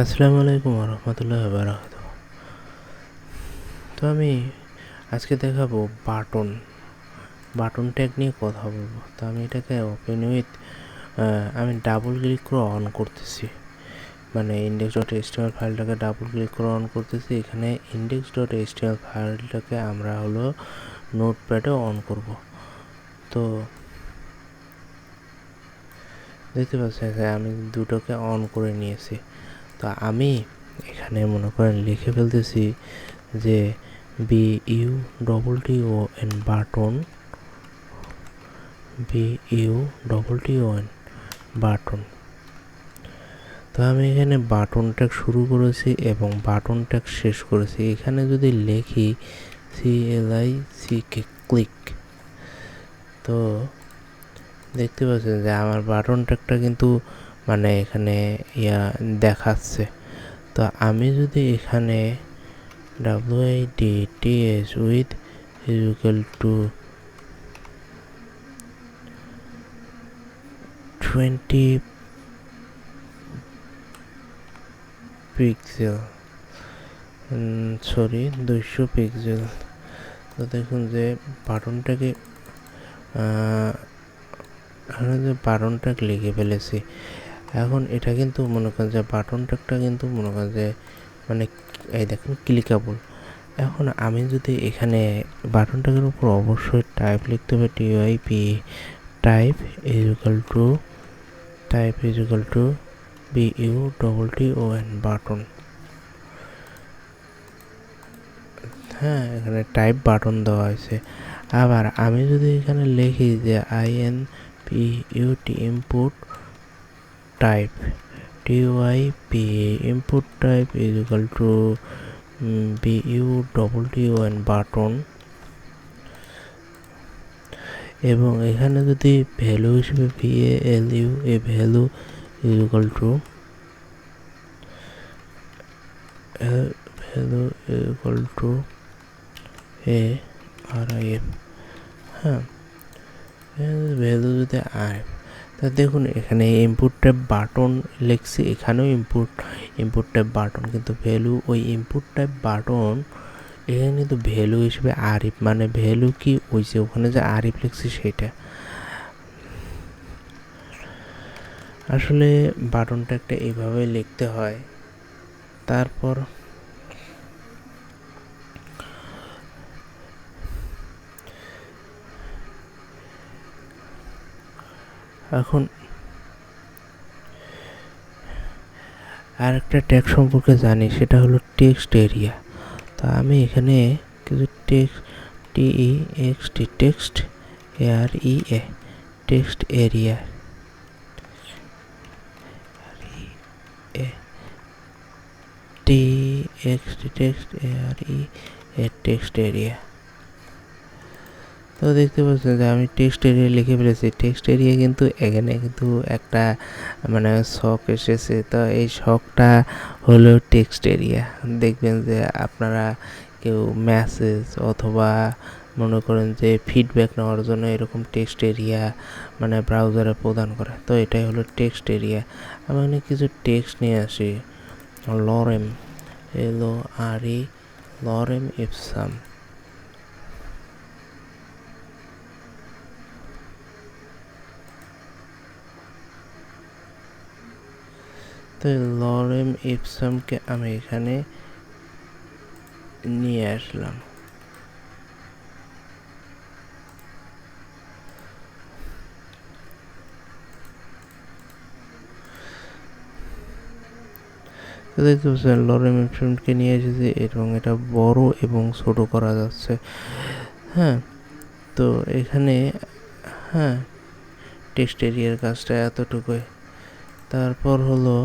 আসসালামু আলাইকুম রহমতুল্লাহ বারাকাত। তো আমি আজকে দেখাবো বাটন ট্যাগ নিয়ে কথা বলবো। তো আমি এটাকে ওপেন উইথ আমি ডাবল ক্লিক করে অন করতেছি, মানে index.html ফাইলটাকে ডাবল ক্লিক করে অন করতেছি। এখানে index.html ফাইলটাকে আমরা হলো নোটপ্যাডে অন করব। তো দেখতে পাচ্ছেন যে আমি দুটোকে অন করে নিয়েছি। তো আমি এখানে মনে করেন লিখে ফেলতেছি যে BUTTON বাটন। তো আমি এখানে বাটন ট্যাগ শুরু করেছি এবং বাটন ট্যাগ শেষ করেছি। এখানে যদি লিখি CLICK ক্লিক, তো দেখতে পাচ্ছেন যে আমার বাটন ট্যাগটা কিন্তু মানে এখানে দেখাচ্ছে। তো আমি যদি এখানে WIDTH with is equal to 20 pixel, 200 pixel. তো দেখুন যে বাটনটাকে এখানে যে বাটন ট্যাগ লিখে ফেলেছি। এখন এটা কিন্তু মনে করেন যে বাটন ট্যাগটা কিন্তু মনে করেন যে মানে এই দেখুন ক্লিকেবল। এখন আমি যদি এখানে বাটন ট্যাগের উপর অবশ্যই টাইপ লিখতে হবে, TYP type is equal to BUTTON button. হ্যাঁ, এখানে টাইপ বাটন দেওয়া হয়েছে। আবার আমি যদি এখানে লিখি যে INPUT input type, TYP input type is equal to BUTTON button, এবং এখানে যদি ভ্যালু হিসেবে VALU a value is equal to ARIF। হ্যাঁ, ভ্যালু যদি আইএফ, তা দেখুন এখানে ইনপুট টাইপ বাটন লিখছি, এখানেও ইনপুট টাইপ বাটন, কিন্তু ভ্যালু ওই ইনপুট টাইপ বাটন এখানে কিন্তু ভ্যালু হিসেবে আরিফ, মানে ভ্যালু কি ওই যে ওখানে যে আরিফ লিখছি সেটা। আসলে বাটন ট্যাগটা এইভাবে লিখতে হয়। তারপর এখন আরেকটা ট্যাগ সম্পর্কে জানি, সেটা হলো টেক্সট এরিয়া। তো আমি এখানে কিছু text AREA text area text area. তো দেখতে পাচ্ছেন যে আমি টেক্সট এরিয়া লিখে ফেলেছি। টেক্সট এরিয়া কিন্তু এখানে কিন্তু একটা মানে শখ এসেছে। তো এই শখটা হলো টেক্সট এরিয়া। দেখবেন যে আপনারা কেউ মেসেজ অথবা মনে করেন যে ফিডব্যাক নেওয়ার জন্য এরকম টেক্সট এরিয়া মানে ব্রাউজারে প্রদান করে। তো এটাই হলো টেক্সট এরিয়া। আমি এখানে কিছু টেক্সট নিয়ে আসি, লরেম LORE লরেম ইপসাম। তো লরেম ইপসামকে আমি এখানে নিয়ে আসলাম। তো দেখতে পাচ্ছেন লরেম ইপসামকে নিয়ে এসেছি এবং এটা বড় এবং ছোট করা যাচ্ছে। হ্যাঁ, তো এখানে হ্যাঁ টেক্সট এরিয়ার কাজটা এতটুকুই। তারপর হলো